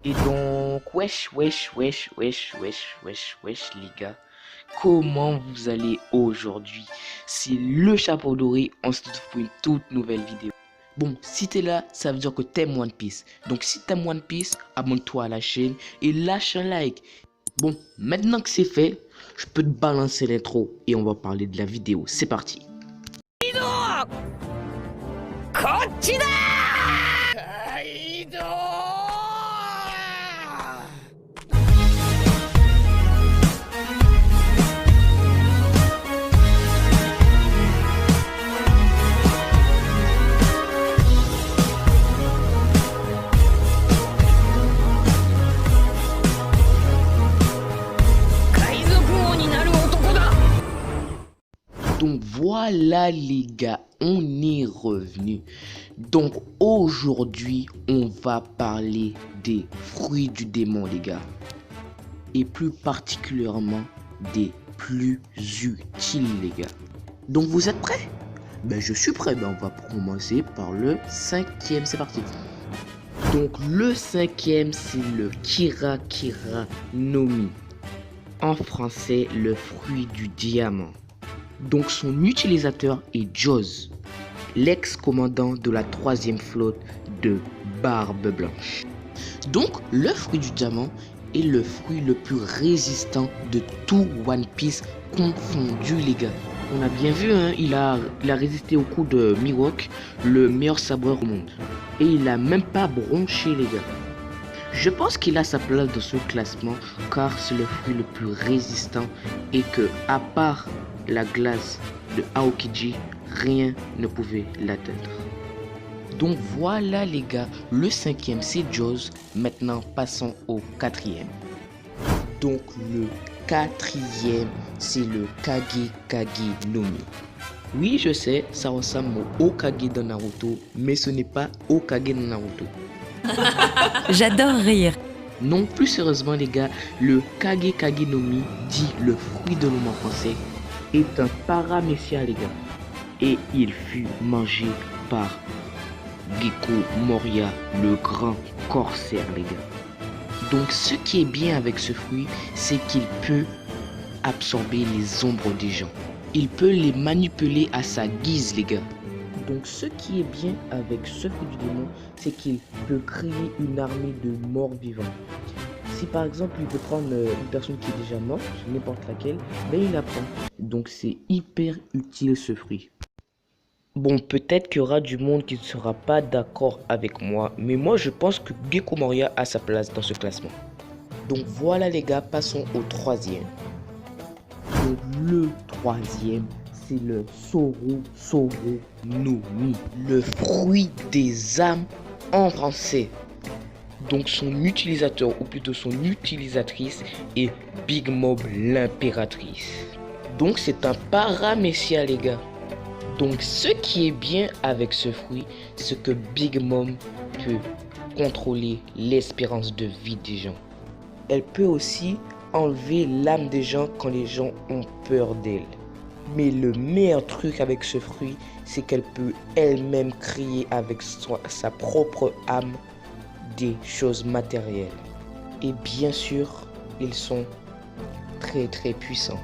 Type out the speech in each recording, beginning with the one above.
Et donc, les gars, comment vous allez aujourd'hui? C'est le Chapeau Doré, on se retrouve pour une toute nouvelle vidéo. Bon, si t'es là, ça veut dire que t'aimes One Piece. Donc si t'aimes One Piece, abonne-toi à la chaîne et lâche un like. Bon, maintenant que c'est fait, je peux te balancer l'intro et on va parler de la vidéo. C'est parti. 海賊王になる男だ。 Donc voilà les gars, on est revenu. Donc aujourd'hui, on va parler des fruits du démon les gars. Et plus particulièrement des plus utiles les gars. Donc vous êtes prêts? Ben je suis prêt, ben on va commencer par le cinquième, c'est parti. Donc le cinquième c'est le Kira Kira no Mi. En français, le fruit du diamant. Donc son utilisateur est Joz, l'ex-commandant de la 3e flotte de Barbe Blanche. Donc le fruit du diamant est le fruit le plus résistant de tout One Piece confondu les gars. On a bien vu, hein, il a résisté au coup de Mihawk, le meilleur sabreur au monde. Et il a même pas bronché les gars. Je pense qu'il a sa place dans ce classement car c'est le fruit le plus résistant et que à part la glace de Aokiji, rien ne pouvait l'atteindre. Donc voilà les gars, le cinquième c'est Joz. Maintenant passons au quatrième. Donc le quatrième c'est le Kage Kage no Mi. Oui je sais, ça ressemble au Hokage de Naruto, mais ce n'est pas Hokage de Naruto. J'adore rire. Non, plus sérieusement les gars, le Kage Kage no Mi, dit le fruit de l'homme en français, est un paramécia les gars. Et il fut mangé par Gecko Moria, le grand corsaire les gars. Donc ce qui est bien avec ce fruit, c'est qu'il peut absorber les ombres des gens. Il peut les manipuler à sa guise les gars. Donc ce qui est bien avec ce fruit du démon, c'est qu'il peut créer une armée de morts vivants. Si par exemple il peut prendre une personne qui est déjà morte, n'importe laquelle, ben il la prend. Donc c'est hyper utile ce fruit. Bon, peut-être qu'il y aura du monde qui ne sera pas d'accord avec moi, mais moi je pense que Gecko Moria a sa place dans ce classement. Donc voilà les gars, passons au troisième. Donc le troisième, c'est le Soro Soro no Mi, le fruit des âmes en français. Donc son utilisateur, ou plutôt son utilisatrice, est Big Mom l'impératrice. Donc c'est un paramécia les gars. Donc ce qui est bien avec ce fruit, c'est que Big Mom peut contrôler l'espérance de vie des gens. Elle peut aussi enlever l'âme des gens quand les gens ont peur d'elle. Mais le meilleur truc avec ce fruit, c'est qu'elle peut elle-même créer avec sa propre âme des choses matérielles. Et bien sûr, ils sont très puissants.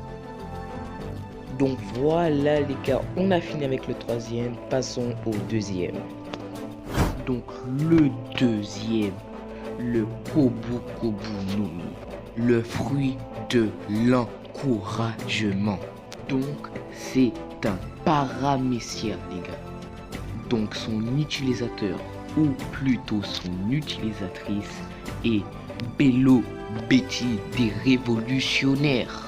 Donc voilà les gars, on a fini avec le troisième, passons au deuxième. Donc le deuxième, le Kobu Kobu no Mi, le fruit de l'encouragement. Donc c'est un paramécia les gars. Donc son utilisateur, ou plutôt son utilisatrice, est Bello Betty des révolutionnaires.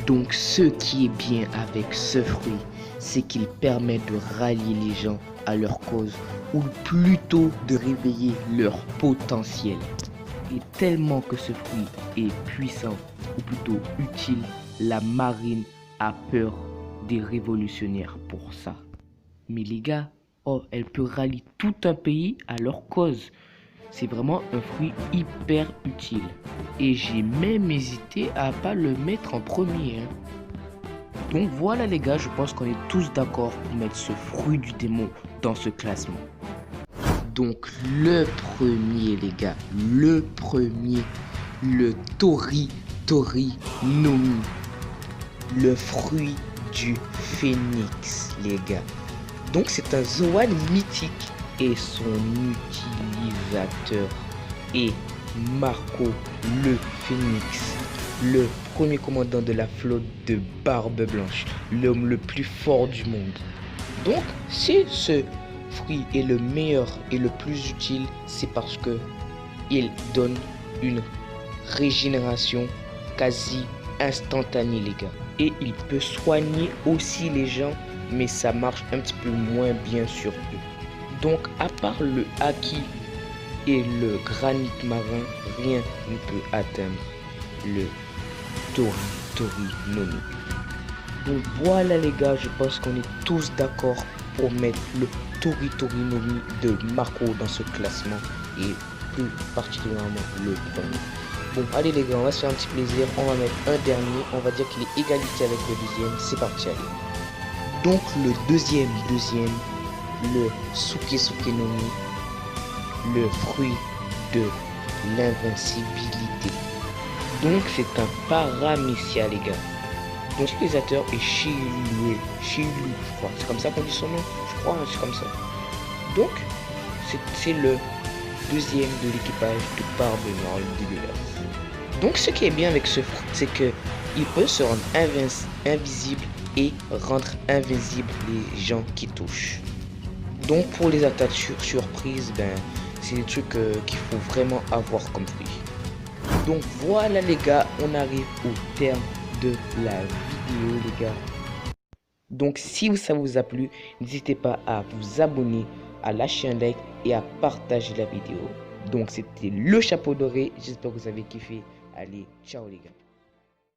Donc ce qui est bien avec ce fruit, c'est qu'il permet de rallier les gens à leur cause, ou plutôt de réveiller leur potentiel. Et tellement que ce fruit est puissant, ou plutôt utile, la marine a peur des révolutionnaires pour ça. Mais les gars, oh, elle peut rallier tout un pays à leur cause. C'est vraiment un fruit hyper utile. Et j'ai même hésité à pas le mettre en premier. Donc voilà les gars, je pense qu'on est tous d'accord pour mettre ce fruit du démon dans ce classement. Donc le premier les gars, le premier, le Tori Nomi, le fruit du phénix les gars. Donc c'est un Zoan mythique et son utilisateur est Marco le Phénix, le premier commandant de la flotte de Barbe Blanche, l'homme le plus fort du monde. Donc si ce fruit est le meilleur et le plus utile, c'est parce que il donne une régénération quasi instantanée les gars. Et il peut soigner aussi les gens, mais ça marche un petit peu moins bien sur eux. Donc à part le haki et le granit marin, rien ne peut atteindre le Tori Nomi. Donc voilà les gars, je pense qu'on est tous d'accord pour mettre le Tori Nomi de Marco dans ce classement et plus particulièrement le premier. Bon allez les gars, on va se faire un petit plaisir, on va mettre un dernier, on va dire qu'il est égalité avec le deuxième, c'est parti allez. Donc le deuxième, le Suke Nomi, le fruit de l'invincibilité. Donc c'est un paramécia les gars. Donc l'utilisateur est Shilou, je crois. C'est comme ça qu'on dit son nom. Je crois, c'est comme ça. Donc c'est le deuxième de l'équipage de Barbe Noire dégueulasse. Donc ce qui est bien avec ce fruit, c'est que il peut se rendre invisible et rendre invisible les gens qui touchent. Donc pour les attaques surprises, c'est des trucs qu'il faut vraiment avoir comme fruit. Donc voilà les gars, on arrive au terme de la vidéo les gars. Donc si ça vous a plu, n'hésitez pas à vous abonner, à lâcher un like et à partager la vidéo. Donc c'était le chapeau doré, j'espère que vous avez kiffé. Allez, ciao les gars.